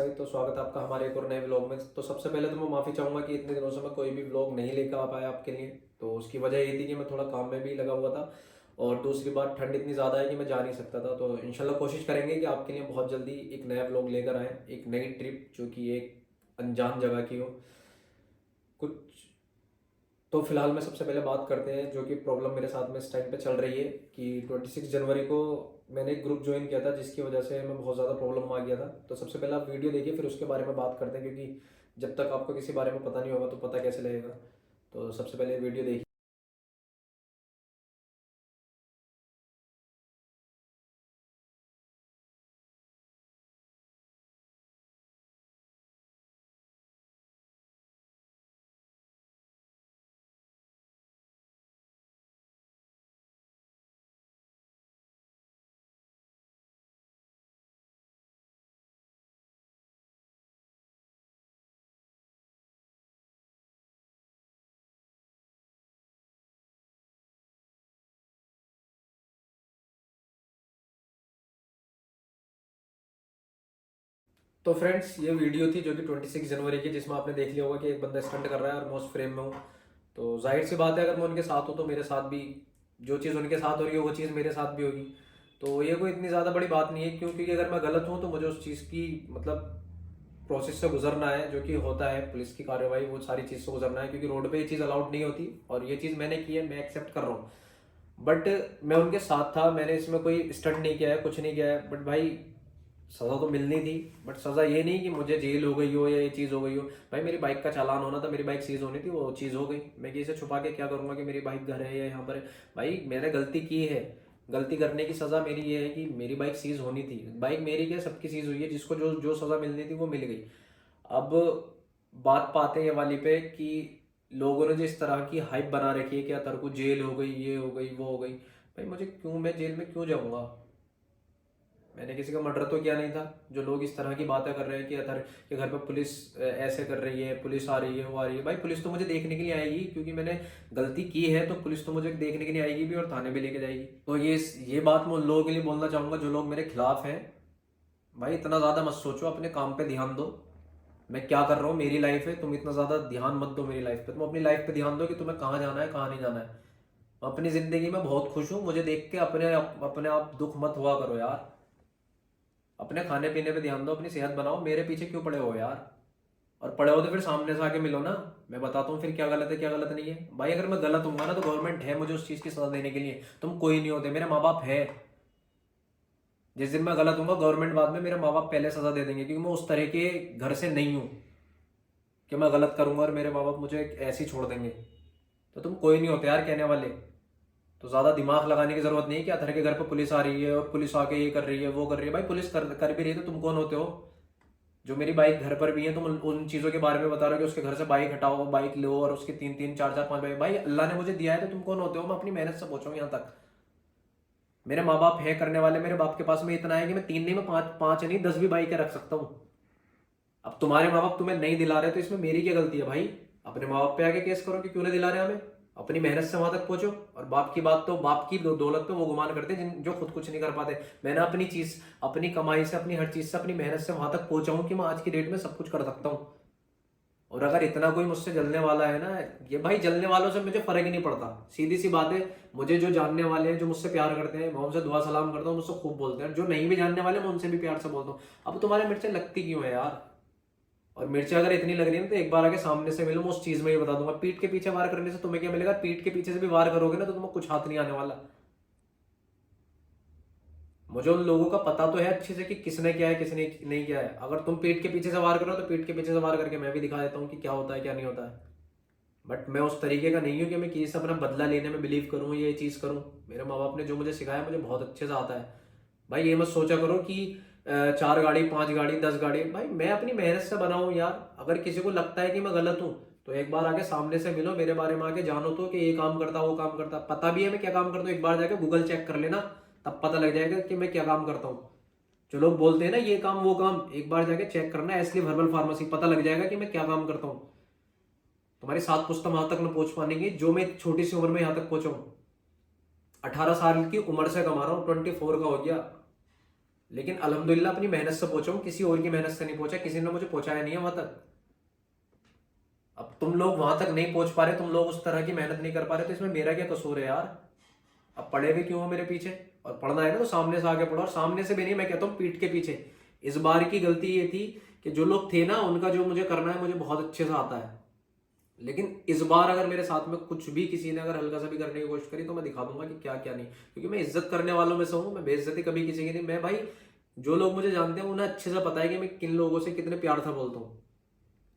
तो स्वागत है आपका हमारे एक और नए व्लॉग में। तो सबसे पहले तो मैं माफ़ी चाहूँगा कि इतने दिनों से मैं कोई भी व्लॉग नहीं लेकर आ पाया आपके लिए। तो उसकी वजह ये थी कि मैं थोड़ा काम में भी लगा हुआ था, और दूसरी बात ठंड इतनी ज़्यादा है कि मैं जा नहीं सकता था। तो इंशाल्लाह कोशिश करेंगे कि आपके लिए बहुत जल्दी एक नया व्लॉग लेकर आएँ, एक नई ट्रिप जो कि एक अनजान जगह की हो कुछ। तो फिलहाल में सबसे पहले बात करते हैं जो कि प्रॉब्लम मेरे साथ में इस टाइम पे चल रही है कि 26 जनवरी को मैंने एक ग्रुप ज्वाइन किया था, जिसकी वजह से मैं बहुत ज़्यादा प्रॉब्लम में आ गया था। तो सबसे पहले आप वीडियो देखिए, फिर उसके बारे में बात करते हैं, क्योंकि जब तक आपको किसी बारे में पता नहीं होगा तो पता कैसे लगेगा। तो सबसे पहले वीडियो देखिए। तो फ्रेंड्स, ये वीडियो थी जो कि 26 जनवरी की, जिसमें आपने देख लिया होगा कि एक बंदा स्टंट कर रहा है और मैं उस फ्रेम में हूँ। तो जाहिर सी बात है, अगर मैं उनके साथ हूँ तो मेरे साथ भी जो चीज़ उनके साथ हो रही है वो चीज़ मेरे साथ भी होगी। तो ये कोई इतनी ज़्यादा बड़ी बात नहीं है, क्योंकि अगर मैं गलत हूँ तो मुझे उस चीज़ की मतलब प्रोसेस से गुजरना है, जो कि होता है पुलिस की कार्रवाई, वो सारी चीज़ से गुजरना है, क्योंकि रोड पे ये चीज़ अलाउड नहीं होती। और ये चीज़ मैंने की है, मैं एक्सेप्ट कर रहा हूँ। बट मैं उनके साथ था, मैंने इसमें कोई स्टंट नहीं किया है, कुछ नहीं किया है। बट भाई, सज़ा तो मिलनी थी। बट सज़ा ये नहीं कि मुझे जेल हो गई हो या ये चीज़ हो गई हो। भाई, मेरी बाइक का चालान होना था, मेरी बाइक सीज होनी थी, वो चीज़ हो गई। मैं किसी से छुपा के क्या करूँगा कि मेरी बाइक घर है या यहाँ पर है। भाई, मैंने गलती की है। गलती करने की सज़ा मेरी ये है कि मेरी बाइक सीज होनी थी। बाइक मेरी क्या, सबकी सीज हुई है। जिसको जो जो सज़ा मिलनी थी वो मिल गई। अब बात पाते हैं ये वाली पे कि लोगों ने जिस तरह की हाइप बना रखी है कि यार तेरे को जेल हो गई, ये हो गई, वो हो गई। भाई, मुझे क्यों, मैं जेल में क्यों जाऊंगा? मैंने किसी का मर्डर तो किया नहीं था। जो लोग इस तरह की बातें कर रहे हैं कि अतर के घर पे पुलिस ऐसे कर रही है, पुलिस आ रही है, वो आ रही है। भाई, पुलिस तो मुझे देखने के लिए आएगी, क्योंकि मैंने गलती की है। तो पुलिस तो मुझे देखने के लिए आएगी भी और थाने भी लेके जाएगी। तो ये बात मैं उन लोगों के लिए बोलना चाहूंगा जो लोग मेरे खिलाफ हैं। भाई, इतना ज़्यादा मत सोचो, अपने काम पे ध्यान दो। मैं क्या कर रहा हूँ, मेरी लाइफ है, तुम इतना ज़्यादा ध्यान मत दो मेरी लाइफ पे। तुम अपनी लाइफ पे ध्यान दो कि तुम्हें कहाँ जाना है, कहाँ नहीं जाना है। मैं अपनी ज़िंदगी में बहुत खुश हूँ। मुझे देख के अपने आप दुख मत हुआ करो यार। अपने खाने पीने पे ध्यान दो, अपनी सेहत बनाओ। मेरे पीछे क्यों पड़े हो यार? और पड़े हो तो फिर सामने से आके मिलो ना। मैं बताता हूँ फिर क्या गलत है, क्या गलत नहीं है। भाई, अगर मैं गलत हूँ ना तो गवर्नमेंट है मुझे उस चीज़ की सजा देने के लिए। तुम कोई नहीं होते, मेरे माँ बाप है। जिस दिन मैं गलत हूँ गवर्नमेंट बाद में मेरे माँ बाप पहले सजा दे देंगे, क्योंकि मैं उस तरह के घर से नहीं हूँ कि मैं गलत करूंगा और मेरे माँ बाप मुझे ऐसे ही छोड़ देंगे। तो तुम कोई नहीं होते यार कहने वाले। तो ज़्यादा दिमाग लगाने की जरूरत नहीं है कि अतर के घर पर पुलिस आ रही है और पुलिस आके ये कर रही है, वो कर रही है। भाई, पुलिस कर भी रही है तो तुम कौन होते हो? जो मेरी बाइक घर पर भी है, तुम उन चीज़ों के बारे में बता रहे हो कि उसके घर से बाइक हटाओ, बाइक लो, और उसके तीन तीन चार चार पांच बाइक। भाई, अल्लाह ने मुझे दिया है तो तुम कौन होते हो? मैं अपनी मेहनत से पहुंचा हूं यहाँ तक। मेरे माँ बाप है करने वाले। मेरे बाप के पास में इतना है कि मैं तीन नहीं, मैं पांच पांच नहीं 10 भी बाइकें रख सकता हूँ। अब तुम्हारे माँ बाप तुम्हें नहीं दिला रहे तो इसमें मेरी क्या गलती है भाई? अपने माँ बाप पे आके केस करो कि क्यों नहीं दिला रहे हमें। अपनी मेहनत से वहां तक पहुंचो। और बाप की बात तो, बाप की दौलत पे वो गुमान करते हैं जिन जो खुद कुछ नहीं कर पाते। मैंने अपनी चीज, अपनी कमाई से, अपनी हर चीज से, अपनी मेहनत से वहां तक पहुंचा हूं कि मैं आज की डेट में सब कुछ कर सकता हूँ। और अगर इतना कोई मुझसे जलने वाला है ना, ये भाई, जलने वालों से मुझे फर्क ही नहीं पड़ता। सीधी सी बात है। मुझे जो जानने वाले हैं, जो मुझसे प्यार करते हैं, मैं उनसे दुआ सलाम करता हूँ, मुझसे खूब बोलते हैं। जो नहीं भी जानने वाले, मैं उनसे भी प्यार से बोलता हूँ। अब तुम्हारे मिर्चें लगती क्यों है यार? और मिर्ची अगर इतनी लग रही है ना तो एक बार आके सामने से मिलो, मैं उस चीज में ये बता दूंगा। पीठ के पीछे वार करने से तुम्हें क्या मिलेगा? पीठ के पीछे से भी वार करोगे ना तो तुम्हें कुछ हाथ नहीं आने वाला। मुझे उन लोगों का पता तो है अच्छे से कि किसने किया है, किसने नहीं किया है। अगर तुम पीठ के पीछे से वार करो तो पीठ के पीछे से वार करके मैं भी दिखा देता हूँ कि क्या होता है, क्या नहीं होता है। बट मैं उस तरीके का नहीं हूँ कि मैं किसी से अपना बदला लेने में बिलीव करूँ, ये चीज़ करूँ। मेरे माँ बाप ने जो मुझे सिखाया मुझे बहुत अच्छे से आता है। भाई, ये मत सोचा करो कि 4 गाड़ी, 5 गाड़ी, 10 गाड़ी। भाई, मैं अपनी मेहनत से बनाऊं यार। अगर किसी को लगता है कि मैं गलत हूँ तो एक बार आके सामने से मिलो, मेरे बारे में आके जानो तो कि ये काम करता, वो काम करता। पता भी है मैं क्या काम करता हूँ, एक बार जाके गूगल चेक कर लेना, तब पता लग जाएगा कि मैं क्या काम करता हूँ। जो लोग बोलते हैं ना ये काम वो काम, एक बार जाके चेक करना है इसलिए वर्बल फार्मेसी, पता लग जाएगा कि मैं क्या काम करता हूँ। तुम्हारी 7 पुश्त वहां तक न पहुंच पाएंगे जो मैं छोटी सी उम्र में यहाँ तक पहुंचा हूँ। 18 साल की उम्र से कमा रहा हूँ, 24 का हो गया। लेकिन अल्हम्दुलिल्लाह अपनी मेहनत से पहुंचा हूँ, किसी और की मेहनत से नहीं पहुंचा, किसी ने मुझे पहुंचाया नहीं है वहां तक। अब तुम लोग वहां तक नहीं पहुंच पा रहे, तुम लोग उस तरह की मेहनत नहीं कर पा रहे, तो इसमें मेरा क्या कसूर है यार? अब पढ़े भी क्यों हो मेरे पीछे? और पढ़ना है ना तो सामने से आगे पढ़ो, और सामने से भी नहीं, मैं कहता हूँ पीठ के पीछे। इस बार की गलती ये थी कि जो लोग थे ना, उनका जो मुझे करना है मुझे बहुत अच्छे से आता है, लेकिन इस बार अगर मेरे साथ में कुछ भी किसी ने अगर हल्का सा भी करने की कोशिश करी तो मैं दिखा दूंगा कि क्या क्या नहीं, क्योंकि मैं इज्जत करने वालों में से हूँ, मैं बेइज्जती कभी किसी की नहीं। मैं भाई, जो लोग मुझे जानते हैं उन्हें अच्छे से पता है कि मैं किन लोगों से कितने प्यार से बोलता हूँ।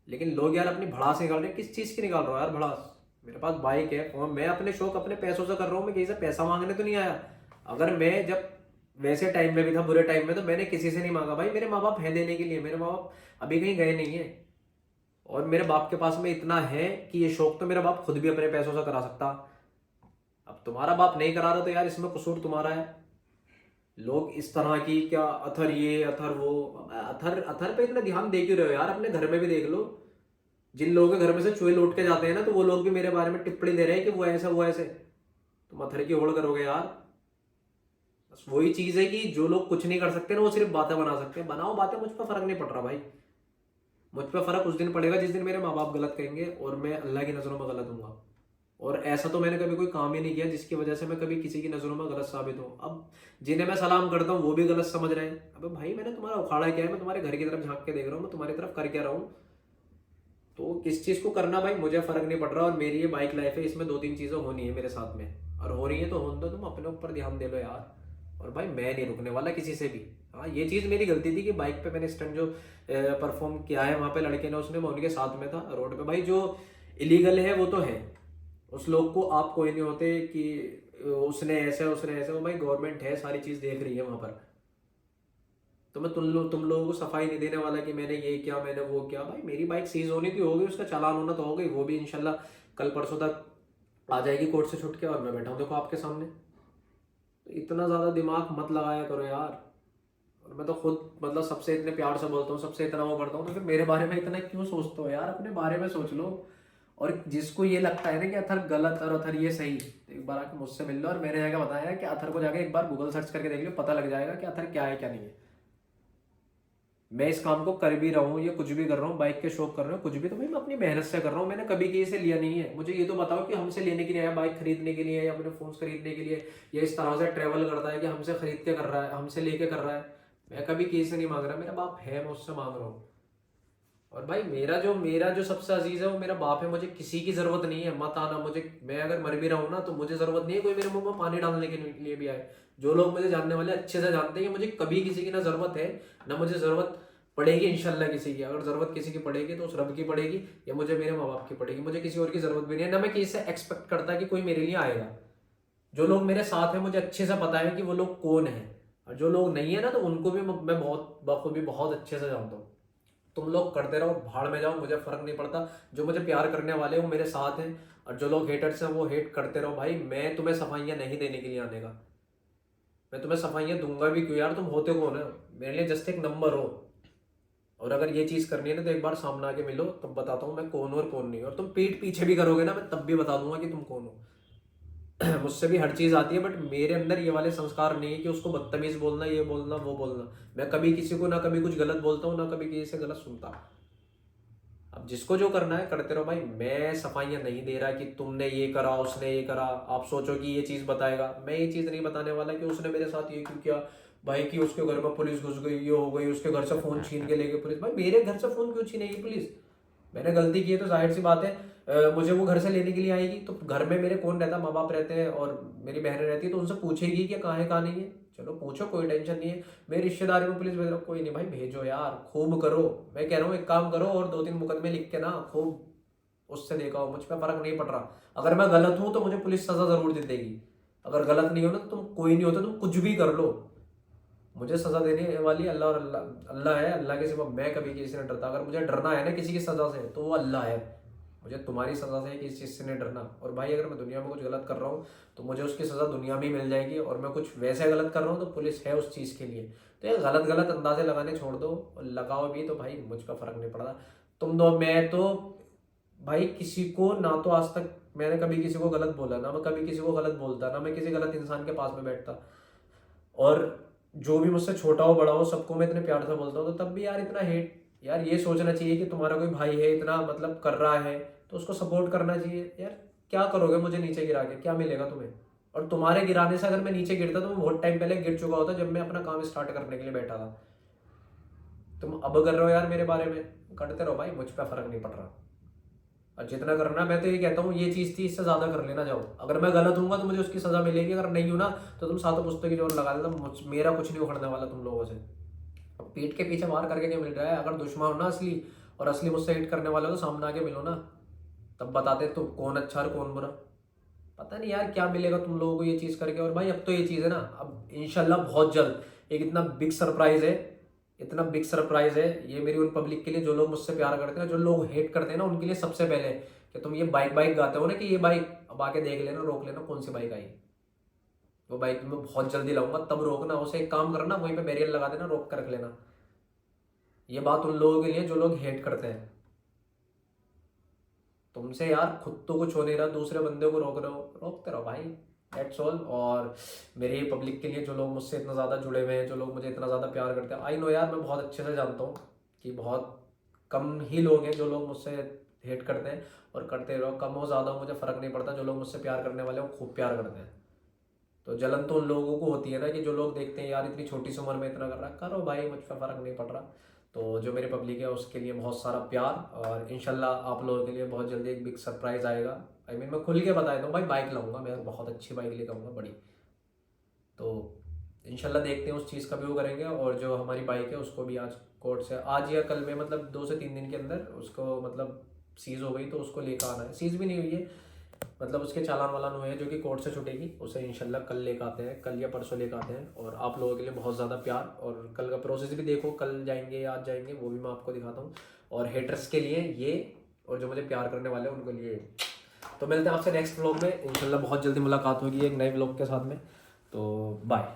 लेकिन लोग यार अपनी भड़ास निकाल रहे हैं, किस चीज की निकाल रहा हूँ यार भड़ास? मेरे पास बाइक है और मैं अपने शौक अपने पैसों से कर रहा हूँ, मैं किसी से पैसा मांगने तो नहीं आया। अगर मैं जब वैसे टाइम में भी था, बुरे टाइम में, तो मैंने किसी से नहीं मांगा भाई, मेरे माँ बाप हैं देने के लिए, मेरे माँ बाप अभी कहीं गए नहीं है। और मेरे बाप के पास में इतना है कि ये शौक तो मेरा बाप खुद भी अपने पैसों से करा सकता। अब तुम्हारा बाप नहीं करा रहा तो यार इसमें कसूर तुम्हारा है। लोग इस तरह की क्या अथर ये अथर वो, अथर अथर पे इतना ध्यान दे क्यों रहे हो यार? अपने घर में भी देख लो, जिन लोगों के घर में से चूहे लौट के जाते हैं ना, तो वो लोग भी मेरे बारे में टिप्पणी दे रहे हैं कि वो ऐसा वो ऐसे। तुम अथर की होड़ करोगे यार? बस वही चीज है कि जो लोग कुछ नहीं कर सकते ना, वो सिर्फ बातें बना सकते हैं। बनाओ बातें, मुझ पर फर्क नहीं पड़ रहा भाई। मुझ पर फर्क उस दिन पड़ेगा जिस दिन मेरे माँ बाप गलत कहेंगे और मैं अल्लाह की नज़रों में गलत हूँ। और ऐसा तो मैंने कभी कोई काम ही नहीं किया जिसकी वजह से मैं कभी किसी की नज़रों में गलत साबित हूँ। अब जिन्हें मैं सलाम करता हूँ वो भी गलत समझ रहे हैं। अबे भाई, मैंने तुम्हारा उखाड़ा क्या है? मैं तुम्हारे घर की तरफ झांक के देख रहा हूँ, मैं तुम्हारी तरफ कर क्या रहा हूँ? तो किस चीज़ को करना भाई मुझे फर्क नहीं पड़ रहा। और मेरी ये बाइक लाइफ है, इसमें दो तीन चीज़ें होनी है मेरे साथ में, और हो रही है तो होने दो, तुम अपने ऊपर ध्यान दे लो यार। और भाई मैं नहीं रुकने वाला किसी से भी। हाँ, ये चीज़ मेरी गलती थी कि बाइक पे मैंने स्टंट जो परफॉर्म किया है वहाँ पे लड़के ने, उसने, मैं उनके साथ में था रोड पे। भाई जो इलीगल है वो तो है, उस लोग को आप कोई नहीं होते कि उसने ऐसे, वो भाई गवर्नमेंट है, सारी चीज़ देख रही है वहाँ पर। तो मैं तुम लोगों को सफाई नहीं देने वाला कि मैंने ये किया मैंने वो किया। भाई मेरी बाइक सीज होनी थी, हो गई, उसका चालान होना तो हो गई, वो भी इंशाल्लाह कल परसों तक आ जाएगी कोर्ट से छुट के, और मैं बैठा हूँ देखो आपके सामने। तो इतना ज़्यादा दिमाग मत लगाया करो यार। और मैं तो खुद मतलब सबसे इतने प्यार से बोलता हूँ, सबसे इतना वो करता हूँ, तो फिर मेरे बारे में इतना क्यों सोचते हो यार? अपने बारे में सोच लो। और जिसको ये लगता है ना कि अथर गलत और अथर ये सही, तो एक बार आके मुझसे मिल लो, और मैंने जाकर बताया कि अथर को जाके एक बार गूगल सर्च करके देख लो, पता लग जाएगा कि अथर क्या है क्या नहीं है। मैं इस काम को कर भी रहा हूँ, ये कुछ भी कर रहा हूँ, बाइक के शौक कर रहा हूँ, कुछ भी, तो भाई मैं अपनी मेहनत से कर रहा हूँ। मैंने कभी किसी से लिया नहीं है। मुझे ये तो बताओ कि हमसे लेने के लिए आया, बाइक खरीदने के लिए या अपने फोन खरीदने के लिए, या इस तरह से ट्रेवल करता है कि हमसे खरीद के कर रहा है, हमसे लेके कर रहा है। मैं कभी किसी से नहीं मांग रहा, मेरा बाप है, मैं उससे मांग रहा हूँ। और भाई मेरा जो सबसे अजीज है वो मेरा बाप है। मुझे किसी की जरूरत नहीं है, मत आना मुझे। मैं अगर मर भी रहा हूं ना तो मुझे जरूरत नहीं है कोई मेरे मुंह में पानी डालने के लिए भी आए। जो लोग मुझे जानने वाले अच्छे से जानते हैं कि मुझे कभी किसी की ना जरूरत है, ना मुझे जरूरत पड़ेगी इंशाल्लाह किसी की। अगर जरूरत किसी की पड़ेगी तो उस रब की पड़ेगी, या मुझे मेरे माँ बाप की पड़ेगी। मुझे किसी और की जरूरत भी नहीं है, ना मैं किसी से एक्सपेक्ट करता कि कोई मेरे लिए आएगा। जो लोग मेरे साथ हैं मुझे अच्छे से पता है कि वो लोग कौन है, और जो लोग नहीं है ना, तो उनको भी मैं बहुत बखूबी बहुत अच्छे से जानता हूँ। तुम लोग करते रहो, भाड़ में जाओ, मुझे फर्क नहीं पड़ता। जो मुझे प्यार करने वाले हैं वो मेरे साथ हैं, और जो लोग हेटर्स हैं वो हेट करते रहो। भाई मैं तुम्हें सफाइयाँ नहीं देने के लिए आने का, मैं तुम्हें सफाइयाँ दूंगा भी क्यों यार? तुम होते कौन है मेरे लिए? जस्ट एक नंबर हो। और अगर ये चीज़ करनी है ना तो एक बार सामने आके मिलो, तब बताता हूँ मैं कौन हूँ और कौन नहीं। और तुम पीठ पीछे भी करोगे ना, मैं तब भी बता दूंगा कि तुम कौन हो। मुझसे भी हर चीज आती है, बट मेरे अंदर ये वाले संस्कार नहीं है कि उसको बदतमीज बोलना, ये बोलना वो बोलना। मैं कभी किसी को ना कभी कुछ गलत बोलता हूँ, ना कभी किसी से गलत सुनता। अब जिसको जो करना है करते रहो भाई। मैं सफाइयाँ नहीं दे रहा कि तुमने ये करा उसने ये करा, आप सोचो कि ये चीज बताएगा। मैं ये चीज नहीं बताने वाला कि उसने मेरे साथ ये क्यों किया, भाई कि उसके घर में पुलिस घुस गई, ये हो गई, उसके घर से फोन छीन के ले गई पुलिस। भाई मेरे घर से फोन क्यों छीनेगी पुलिस? मैंने गलती की है तो जाहिर सी बात है मुझे वो घर से लेने के लिए आएगी। तो घर में मेरे कौन रहता? माँ बाप रहते हैं और मेरी बहनें रहती है, तो उनसे पूछेगी कि कहाँ है कहाँ नहीं है। चलो पूछो, कोई टेंशन नहीं है। मेरी रिश्तेदारी में पुलिस भेज रहा हूँ, कोई नहीं भाई, भेजो यार, खूब करो। मैं कह रहा हूँ एक काम करो, और दो तीन मुकदमे लिख के ना खूब उससे देखा हो, मुझ पर फर्क नहीं पड़ रहा। अगर मैं गलत हूँ तो मुझे पुलिस सजा जरूर दे देगी। अगर गलत नहीं हो ना तो तुम कोई नहीं होता, तुम कुछ भी कर लो, मुझे सजा देने वाली अल्लाह, और अल्लाह अल्लाह है। अल्लाह के सिवा मैं कभी किसी से डरता। अगर मुझे डरना है ना किसी की सजा से तो वो अल्लाह है। मुझे तुम्हारी सजा से किसी चीज़ से नहीं डरना। और भाई अगर मैं दुनिया में कुछ गलत कर रहा हूँ तो मुझे उसकी सजा दुनिया में ही मिल जाएगी, और मैं कुछ वैसे गलत कर रहा हूँ तो पुलिस है उस चीज़ के लिए। तो ये गलत गलत अंदाजे लगाने छोड़ दो, और लगाओ भी तो भाई मुझ पर फर्क नहीं पड़ता। तुम दो, मैं तो भाई किसी को ना तो आज तक मैंने कभी किसी को गलत बोला, ना मैं कभी किसी को गलत बोलता, ना मैं किसी गलत इंसान के पास में बैठता। और जो भी मुझसे छोटा हो बड़ा हो सबको मैं इतने प्यार से बोलता हूँ, तो तब भी यार इतना हेट। यार ये सोचना चाहिए कि तुम्हारा कोई भाई है इतना मतलब कर रहा है तो उसको सपोर्ट करना चाहिए यार। क्या करोगे मुझे नीचे गिरा के, क्या मिलेगा तुम्हें? और तुम्हारे गिराने से अगर मैं नीचे गिरता तो मैं बहुत टाइम पहले गिर चुका होता, जब मैं अपना काम स्टार्ट करने के लिए बैठा था। तुम अब कर रहे हो यार मेरे बारे में, करते रहो भाई, मुझ पर फर्क नहीं पड़ रहा। और जितना करना, मैं तो ये कहता हूँ ये चीज़ थी, इससे ज़्यादा कर लेना। जाओ, अगर मैं गलत हूँ तो मुझे उसकी सज़ा मिलेगी, अगर नहीं हूँ ना तो तुम सातों पुस्तक की जोर लगा लेना, मेरा कुछ नहीं उखड़ने वाला तुम लोगों से। अब पीठ के पीछे मार करके क्या मिल रहा है? अगर दुश्मन हो ना असली, और असली मुझसे हिट करने वाले हो, तो सामने आके मिलो ना, तब बताते तो कौन अच्छा और कौन बुरा। पता नहीं यार क्या मिलेगा तुम लोगों को ये चीज़ करके। और भाई अब तो ये चीज़ है ना, अब इंशाल्लाह बहुत जल्द एक इतना बिग सरप्राइज है, इतना बिग सरप्राइज है ये मेरी उन पब्लिक के लिए जो लोग मुझसे प्यार करते हैं, जो लोग हेट करते हैं ना, उनके लिए सबसे पहले। कि तुम ये बाइक बाइक गाते हो ना कि ये बाइक, अब आके देख लेना, रोक लेना कौन सी बाइक आई। वो बाइक मैं बहुत जल्दी लाऊंगा, तब रोकना। उसे एक काम करना, वहीं पे बैरियर लगा देना, रोक कर रख लेना। ये बात उन लोगों के लिए जो लोग हेट करते हैं। तुमसे यार खुद तो कुछ हो नहीं रहा, दूसरे बंदे को रोक रहे हो, रोकते रहो भाई, दैट्स ऑल। और मेरे पब्लिक के लिए जो लोग मुझसे इतना ज़्यादा जुड़े हुए हैं, जो लोग मुझे इतना ज़्यादा प्यार करते हैं, आई नो यार, मैं बहुत अच्छे से जानता हूँ कि बहुत कम ही लोग हैं जो लोग मुझसे हेट करते हैं। और करते रहो, कम हो ज़्यादा हो मुझे फ़र्क नहीं पड़ता। जो लोग मुझसे प्यार करने वाले हैं वो खूब प्यार करते हैं। तो जलन तो उन लोगों को होती है ना, कि जो लोग देखते हैं यार इतनी छोटी सी उम्र में इतना कर रहा है, करो भाई, मुझ पर फ़र्क नहीं पड़ रहा। तो जो मेरी पब्लिक है उसके लिए बहुत सारा प्यार, और इंशाल्लाह आप लोगों के लिए बहुत जल्दी एक बिग सरप्राइज आएगा। आई मीन मैं खुल के बता देता हूँ भाई, बाइक लाऊंगा मैं, बहुत अच्छी बाइक लेकर आऊँगा, बड़ी। तो इंशाल्लाह देखते हैं, उस चीज़ का भी वो करेंगे। और जो हमारी बाइक है उसको भी आज कोर्ट से, आज या कल में, मतलब 2 से 3 दिन के अंदर उसको मतलब सीज़ हो गई, तो उसको लेकर आना है। सीज़ भी नहीं हुई है, मतलब उसके चालान वालान हुए हैं जो कि कोर्ट से छूटेगी, उसे इंशाल्लाह कल लेकर आते हैं, कल या परसों लेकर आते हैं। और आप लोगों के लिए बहुत ज़्यादा प्यार, और कल का प्रोसेस भी देखो, कल जाएंगे या आज जाएंगे वो भी मैं आपको दिखाता हूँ। और हेटर्स के लिए ये, और जो मुझे प्यार करने वाले हैं उनके लिए। तो मिलते हैं आपसे नेक्स्ट व्लॉग में इंशाल्लाह, बहुत जल्दी मुलाकात होगी एक नए व्लॉग के साथ में। तो बाय।